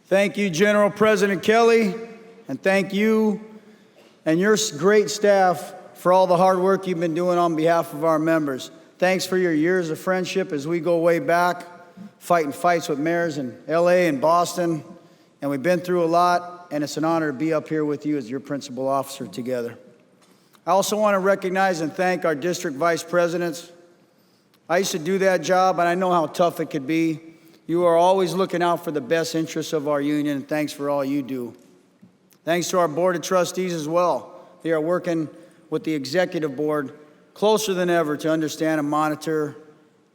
Thank you, General President Kelly, and thank you and your great staff for all the hard work you've been doing on behalf of our members. Thanks for your years of friendship as we go way back, fighting fights with mayors in LA and Boston, and we've been through a lot, and it's an honor to be up here with you as your principal officer together. I also want to recognize and thank our district vice presidents. I used to do that job, and I know how tough it could be. You are always looking out for the best interests of our union, and thanks for all you do. Thanks to our board of trustees as well. They are working with the executive board closer than ever to understand and monitor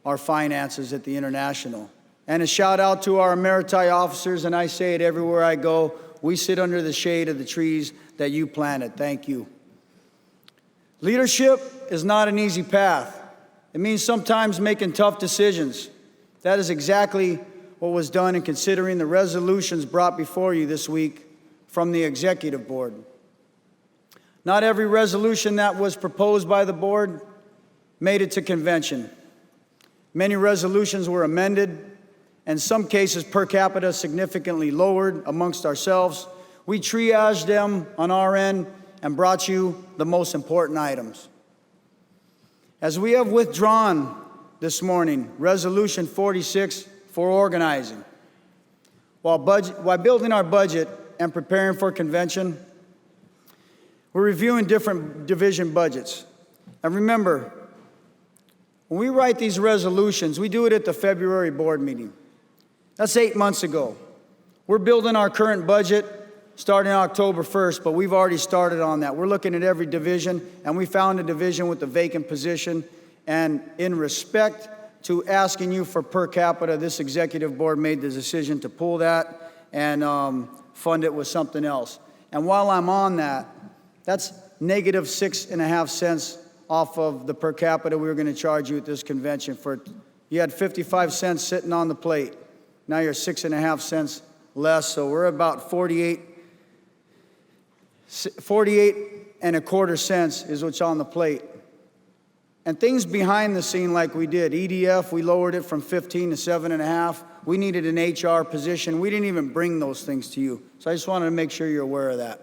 our finances at the International. And a shout out to our emeriti officers, and I say it everywhere I go, we sit under the shade of the trees that you planted. Thank you. Leadership is not an easy path. It means sometimes making tough decisions. That is exactly what was done in considering the resolutions brought before you this week from the executive board. Not every resolution that was proposed by the board made it to convention. Many resolutions were amended, and in some cases per capita significantly lowered amongst ourselves. We triaged them on our end and brought you the most important items. As we have withdrawn this morning, Resolution 46 for organizing. While building our budget and preparing for convention, we're reviewing different division budgets. And remember, when we write these resolutions, we do it at the February board meeting. That's 8 months ago. We're building our current budget starting October 1st, but we've already started on that. We're looking at every division, and we found a division with a vacant position. And in respect to asking you for per capita, this executive board made the decision to pull that and fund it with something else. And while I'm on that, that's negative 6.5 cents off of the per capita we were going to charge you at this convention. You had 55 cents sitting on the plate. Now you're 6.5 cents less, so we're about 48.25 cents is what's on the plate. And things behind the scene like we did. EDF, we lowered it from 15 to 7.5. We needed an HR position. We didn't even bring those things to you. So I just wanted to make sure you're aware of that.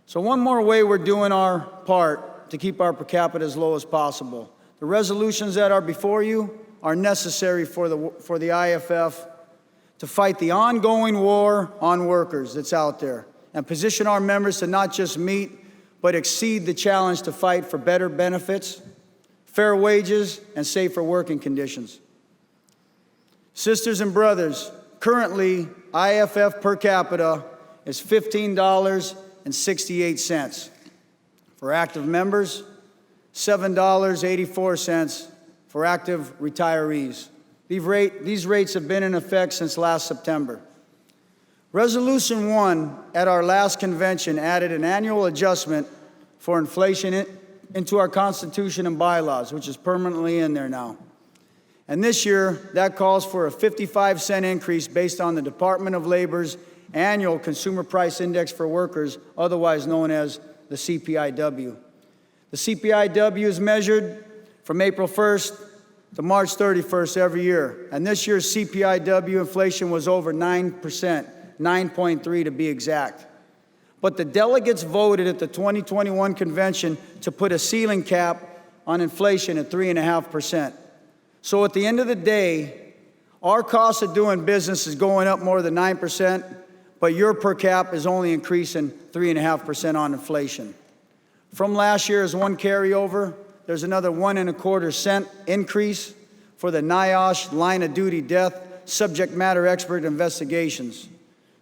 So one more way we're doing our part to keep our per capita as low as possible. The resolutions that are before you are necessary for the IFF to fight the ongoing war on workers that's out there and position our members to not just meet but exceed the challenge to fight for better benefits, fair wages, and safer working conditions. Sisters and brothers, currently IFF per capita is $15.68. For active members, $7.84 for active retirees. These rates have been in effect since last September. Resolution 1 at our last convention added an annual adjustment for inflation into our Constitution and bylaws, which is permanently in there now. And this year, that calls for a 55-cent increase based on the Department of Labor's annual Consumer Price Index for Workers, otherwise known as the CPIW. The CPIW is measured from April 1st to March 31st every year. And this year's CPIW inflation was over 9%, 9.3 to be exact. But the delegates voted at the 2021 convention to put a ceiling cap on inflation at 3.5%. So at the end of the day, our cost of doing business is going up more than 9%, but your per cap is only increasing 3.5% on inflation. From last year as one carryover, there's another 1.25 cent increase for the NIOSH line of duty death subject matter expert investigations.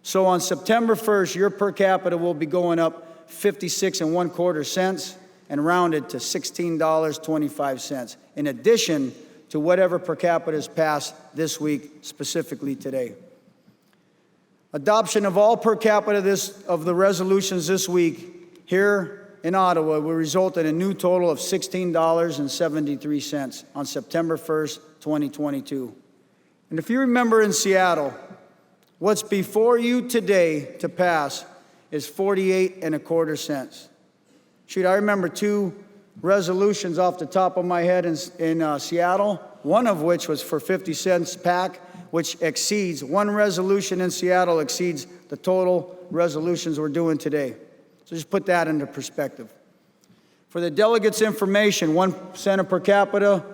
So on September 1st, your per capita will be going up 56.25 cents and rounded to $16.25, in addition to whatever per capita is passed this week, specifically today. Adoption of all per capita of the resolutions this week here in Ottawa will result in a new total of $16.73 on September 1st, 2022. And if you remember in Seattle, what's before you today to pass is 48.25 cents. Shoot, I remember 2 resolutions off the top of my head in Seattle, one of which was for 50 cents pack, which exceeds, one resolution in Seattle exceeds the total resolutions we're doing today. So just put that into perspective. For the delegates' information, 1 cent per capita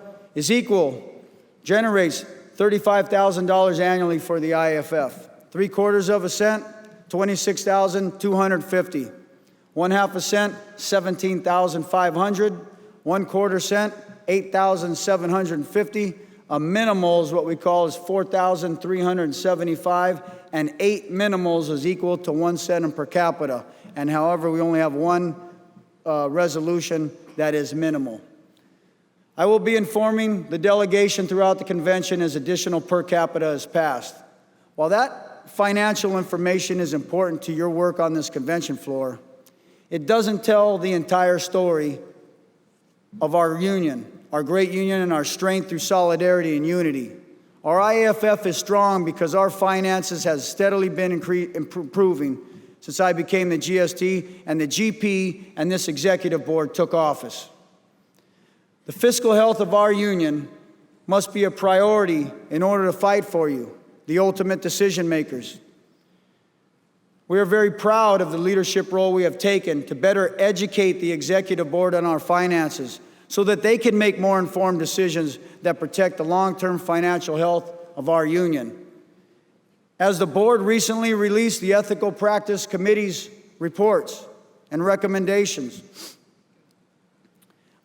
generates $35,000 annually for the IFF. 3/4 of a cent, $26,250. 1/2 cent, $17,500. 1/4 cent, $8,750. A minimal is what we call is $4,375, and 8 minimals is equal to 1 cent per capita. And however, we only have one resolution that is minimal. I will be informing the delegation throughout the convention as additional per capita is passed. While that financial information is important to your work on this convention floor, it doesn't tell the entire story of our union, our great union, and our strength through solidarity and unity. Our IAFF is strong because our finances has steadily been improving since I became the GST and the GP and this executive board took office. The fiscal health of our union must be a priority in order to fight for you, the ultimate decision makers. We are very proud of the leadership role we have taken to better educate the executive board on our finances so that they can make more informed decisions that protect the long-term financial health of our union. As the board recently released the Ethical Practice Committee's reports and recommendations,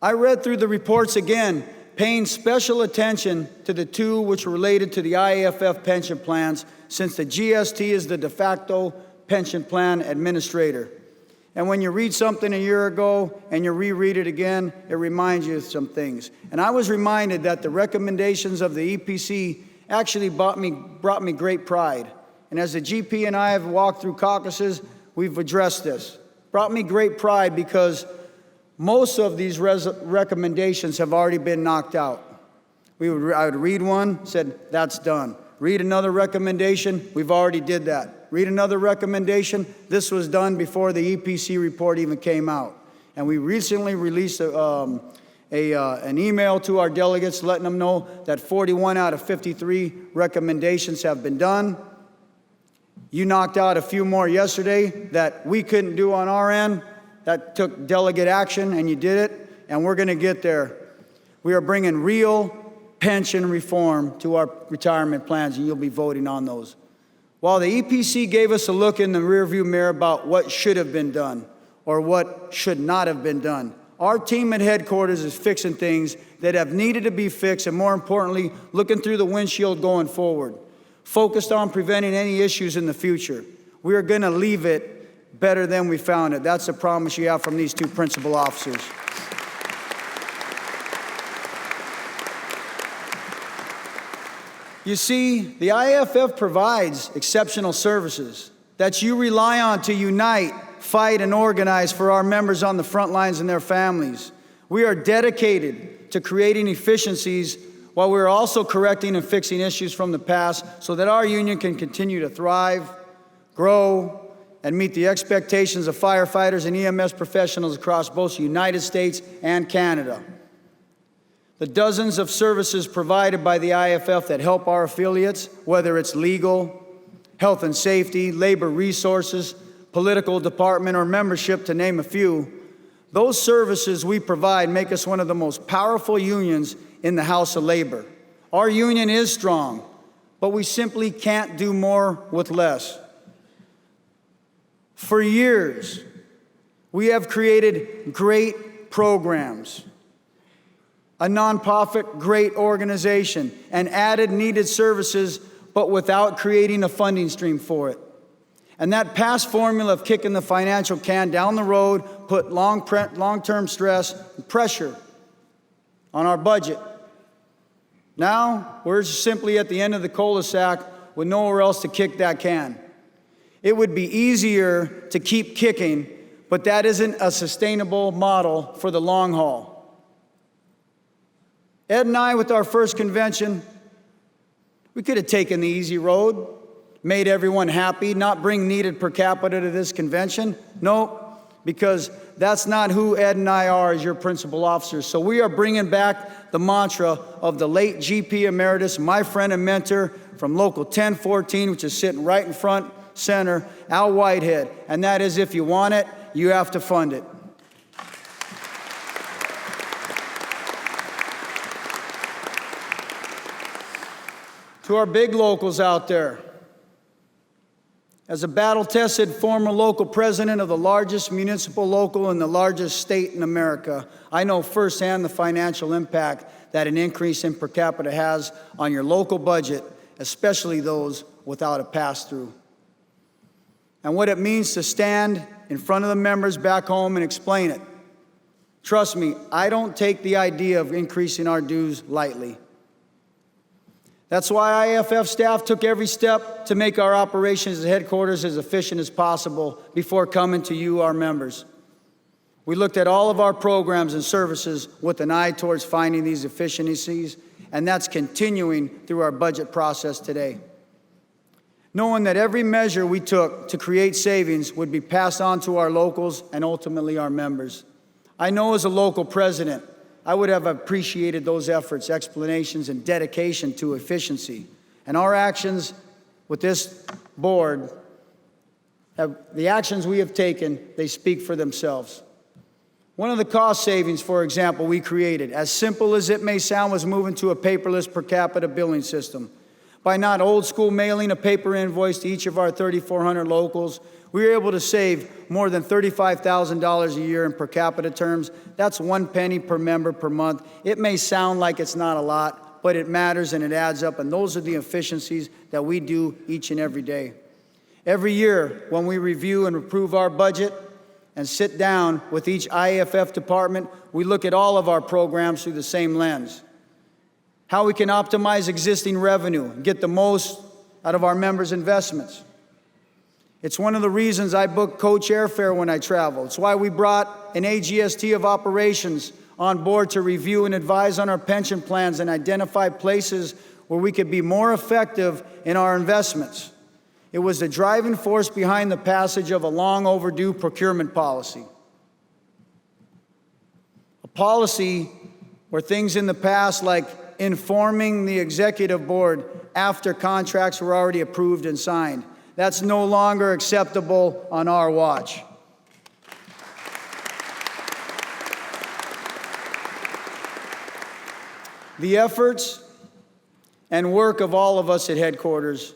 I read through the reports again, paying special attention to the two which related to the IAFF pension plans, since the GST is the de facto pension plan administrator. And when you read something a year ago and you reread it again, it reminds you of some things. And I was reminded that the recommendations of the EPC actually brought me great pride. And as the GP and I have walked through caucuses, we've addressed this. Brought me great pride because most of these recommendations have already been knocked out. I would read one, said, that's done. Read another recommendation, we've already did that. Read another recommendation, this was done before the EPC report even came out. And we recently released an email to our delegates letting them know that 41 out of 53 recommendations have been done. You knocked out a few more yesterday that we couldn't do on our end. That took delegate action, and you did it, and we're going to get there. We are bringing real pension reform to our retirement plans, and you'll be voting on those. While the EPC gave us a look in the rearview mirror about what should have been done or what should not have been done, our team at headquarters is fixing things that have needed to be fixed, and more importantly, looking through the windshield going forward, focused on preventing any issues in the future. We are going to leave it better than we found it. That's the promise you have from these two principal officers. You see, the IAFF provides exceptional services that you rely on to unite, fight, and organize for our members on the front lines and their families. We are dedicated to creating efficiencies while we're also correcting and fixing issues from the past so that our union can continue to thrive, grow, and meet the expectations of firefighters and EMS professionals across both the United States and Canada. The dozens of services provided by the IAFF that help our affiliates, whether it's legal, health and safety, labor resources, political department, or membership, to name a few, those services we provide make us one of the most powerful unions in the House of Labor. Our union is strong, but we simply can't do more with less. For years, we have created great programs, a nonprofit great organization, and added needed services, but without creating a funding stream for it. And that past formula of kicking the financial can down the road put long-term stress and pressure on our budget. Now, we're simply at the end of the cul-de-sac with nowhere else to kick that can. It would be easier to keep kicking, but that isn't a sustainable model for the long haul. Ed and I, with our first convention, we could have taken the easy road, made everyone happy, not bring needed per capita to this convention. No, because that's not who Ed and I are as your principal officers. So we are bringing back the mantra of the late GP Emeritus, my friend and mentor from Local 1014, which is sitting right in front center, Al Whitehead. And that is, if you want it, you have to fund it. To our big locals out there, as a battle-tested former local president of the largest municipal local in the largest state in America, I know firsthand the financial impact that an increase in per capita has on your local budget, especially those without a pass-through. And what it means to stand in front of the members back home and explain it. Trust me, I don't take the idea of increasing our dues lightly. That's why IAFF staff took every step to make our operations at headquarters as efficient as possible before coming to you, our members. We looked at all of our programs and services with an eye towards finding these efficiencies, and that's continuing through our budget process today. Knowing that every measure we took to create savings would be passed on to our locals and ultimately our members. I know as a local president, I would have appreciated those efforts, explanations, and dedication to efficiency. And our actions with this board, the actions we have taken, they speak for themselves. One of the cost savings, for example, we created, as simple as it may sound, was moving to a paperless per capita billing system. By not old school mailing a paper invoice to each of our 3,400 locals, we were able to save more than $35,000 a year in per capita terms. That's 1 penny per member per month. It may sound like it's not a lot, but it matters and it adds up, and those are the efficiencies that we do each and every day. Every year, when we review and approve our budget and sit down with each IAFF department, we look at all of our programs through the same lens. How we can optimize existing revenue and get the most out of our members' investments. It's one of the reasons I book coach airfare when I travel. It's why we brought an AGST of operations on board to review and advise on our pension plans and identify places where we could be more effective in our investments. It was the driving force behind the passage of a long overdue procurement policy. A policy where things in the past, like informing the executive board after contracts were already approved and signed, that's no longer acceptable on our watch. The efforts and work of all of us at headquarters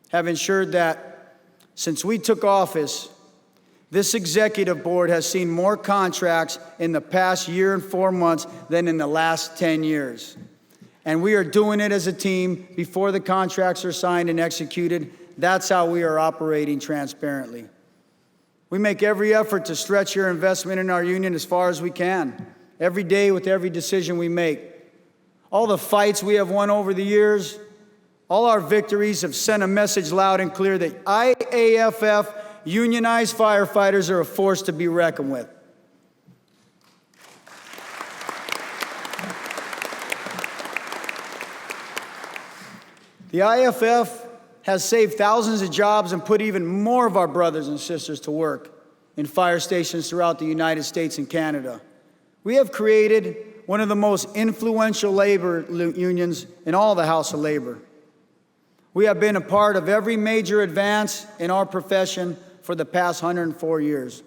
have ensured that since we took office, this executive board has seen more contracts in the past year and 4 months than in the last 10 years. And we are doing it as a team before the contracts are signed and executed. That's how we are operating transparently. We make every effort to stretch your investment in our union as far as we can, every day with every decision we make. All the fights we have won over the years, all our victories have sent a message loud and clear that IAFF unionized firefighters are a force to be reckoned with. The IAFF has saved thousands of jobs and put even more of our brothers and sisters to work in fire stations throughout the United States and Canada. We have created one of the most influential labor unions in all the House of Labor. We have been a part of every major advance in our profession for the past 104 years.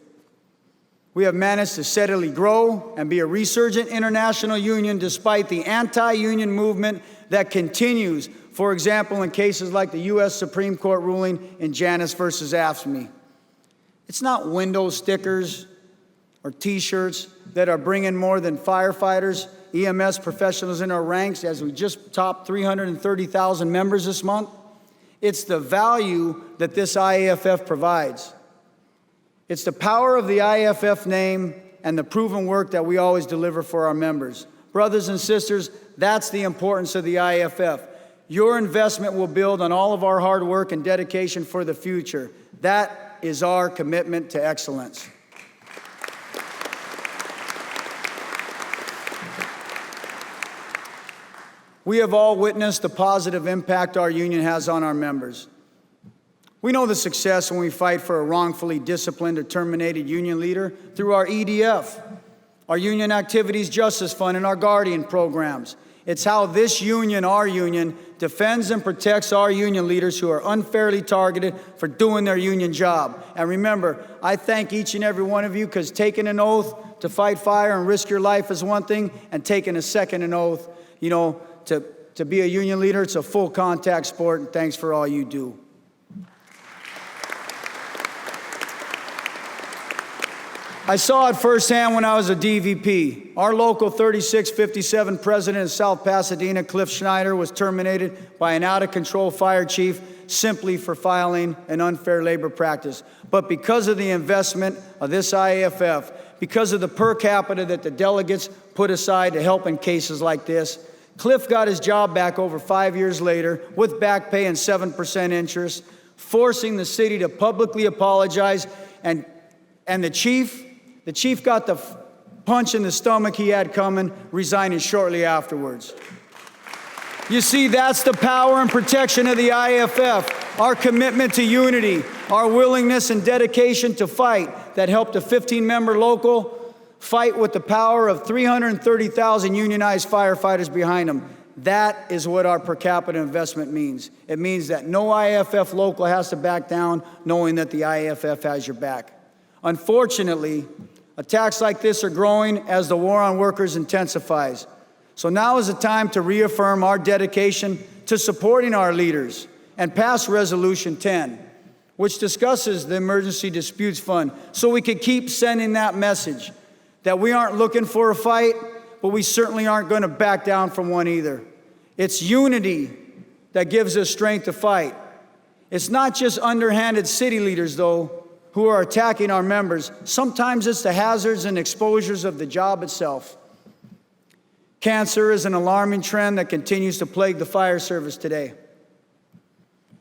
We have managed to steadily grow and be a resurgent international union despite the anti-union movement that continues, for example, in cases like the U.S. Supreme Court ruling in Janus versus AFSCME. It's not window stickers or T-shirts that are bringing more than firefighters, EMS professionals in our ranks, as we just topped 330,000 members this month. It's the value that this IAFF provides. It's the power of the IAFF name and the proven work that we always deliver for our members. Brothers and sisters, that's the importance of the IAFF. Your investment will build on all of our hard work and dedication for the future. That is our commitment to excellence. We have all witnessed the positive impact our union has on our members. We know the success when we fight for a wrongfully disciplined or terminated union leader through our EDF, our Union Activities Justice Fund, and our Guardian programs. It's how this union, our union, defends and protects our union leaders who are unfairly targeted for doing their union job. And remember, I thank each and every one of you, because taking an oath to fight fire and risk your life is one thing, and taking a second an oath, to be a union leader, it's a full contact sport, and thanks for all you do. I saw it firsthand when I was a DVP. Our local 3657 president in South Pasadena, Cliff Schneider, was terminated by an out-of-control fire chief simply for filing an unfair labor practice. But because of the investment of this IAFF, because of the per capita that the delegates put aside to help in cases like this, Cliff got his job back over 5 years later with back pay and 7% interest, forcing the city to publicly apologize, and the chief got the punch in the stomach he had coming, resigning shortly afterwards. You see, that's the power and protection of the IAFF, our commitment to unity, our willingness and dedication to fight that helped a 15-member local fight with the power of 330,000 unionized firefighters behind them. That is what our per capita investment means. It means that no IAFF local has to back down, knowing that the IAFF has your back. Unfortunately, attacks like this are growing as the war on workers intensifies. So now is the time to reaffirm our dedication to supporting our leaders and pass Resolution 10, which discusses the Emergency Disputes Fund, so we can keep sending that message that we aren't looking for a fight, but we certainly aren't going to back down from one either. It's unity that gives us strength to fight. It's not just underhanded city leaders, though, who are attacking our members. Sometimes it's the hazards and exposures of the job itself. Cancer is an alarming trend that continues to plague the fire service today.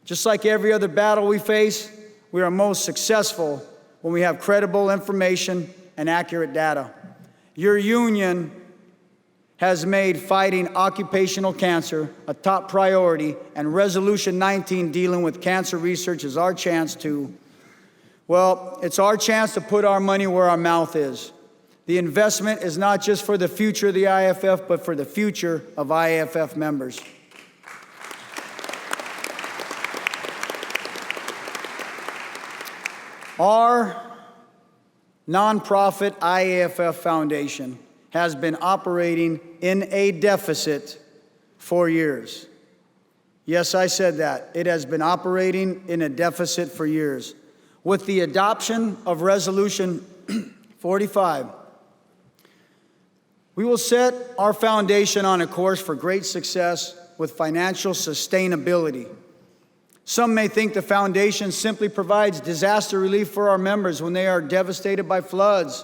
Just like every other battle we face, we are most successful when we have credible information and accurate data. Your union has made fighting occupational cancer a top priority, and Resolution 19 dealing with cancer research is our chance to, it's our chance to put our money where our mouth is. The investment is not just for the future of the IAFF, but for the future of IAFF members. Our nonprofit IAFF Foundation has been operating in a deficit for years. Yes, I said that. It has been operating in a deficit for years. With the adoption of Resolution 45, we will set our foundation on a course for great success with financial sustainability. Some may think the foundation simply provides disaster relief for our members when they are devastated by floods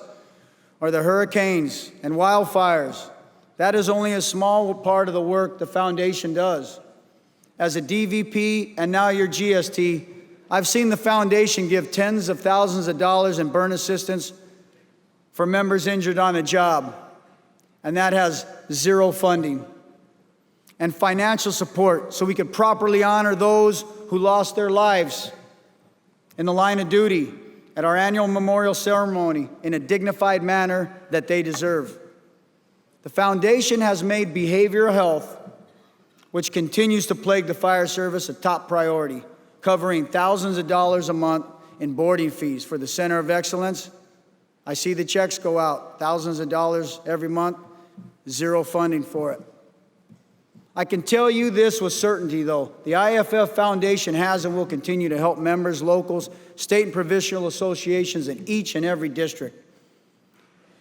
or the hurricanes and wildfires. That is only a small part of the work the foundation does. As a DVP and now your GST, I've seen the foundation give tens of thousands of dollars in burn assistance for members injured on the job, and that has zero funding. And financial support so we could properly honor those who lost their lives in the line of duty at our annual memorial ceremony in a dignified manner that they deserve. The foundation has made behavioral health, which continues to plague the fire service, a top priority, covering thousands of dollars a month in boarding fees for the Center of Excellence. I see the checks go out, thousands of dollars every month, zero funding for it. I can tell you this with certainty, though. The IAFF Foundation has and will continue to help members, locals, state and provincial associations in each and every district.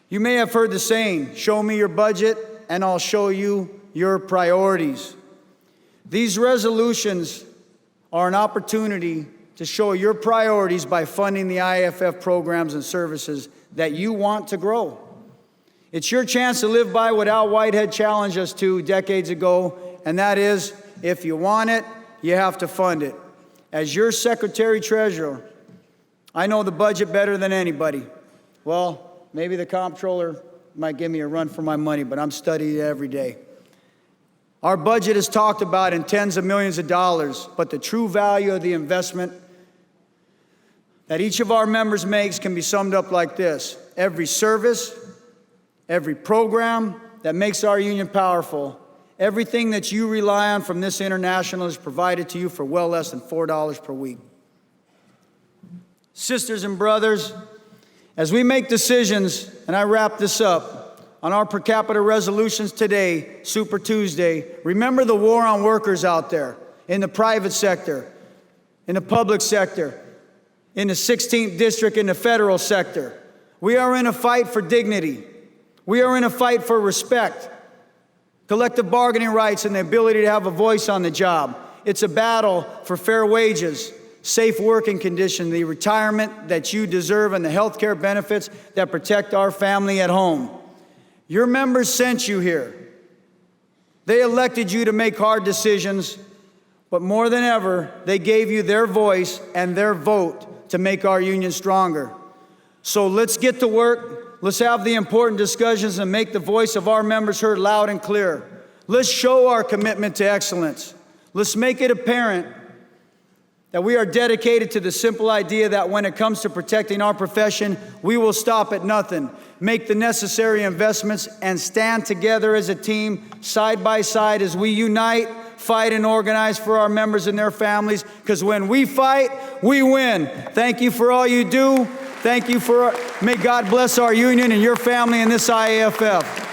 You may have heard the saying, show me your budget and I'll show you your priorities. These resolutions are an opportunity to show your priorities by funding the IAFF programs and services that you want to grow. It's your chance to live by what Al Whitehead challenged us to decades ago, and that is, if you want it, you have to fund it. As your Secretary-Treasurer, I know the budget better than anybody. Well, maybe the comptroller might give me a run for my money, but I'm studying it every day. Our budget is talked about in tens of millions of dollars, but the true value of the investment that each of our members makes can be summed up like this: every service, every program that makes our union powerful, everything that you rely on from this international is provided to you for well less than $4 per week. Sisters and brothers, as we make decisions, and I wrap this up, on our per capita resolutions today, Super Tuesday, remember the war on workers out there in the private sector, in the public sector, in the 16th district, in the federal sector. We are in a fight for dignity. We are in a fight for respect, collective bargaining rights, and the ability to have a voice on the job. It's a battle for fair wages, safe working conditions, the retirement that you deserve, and the health care benefits that protect our family at home. Your members sent you here. They elected you to make hard decisions, but more than ever, they gave you their voice and their vote to make our union stronger. So let's get to work. Let's have the important discussions and make the voice of our members heard loud and clear. Let's show our commitment to excellence. Let's make it apparent that we are dedicated to the simple idea that when it comes to protecting our profession, we will stop at nothing, make the necessary investments, and stand together as a team, side by side, as we unite, fight, and organize for our members and their families, because when we fight, we win. Thank you for all you do. May God bless our union and your family in this IAFF.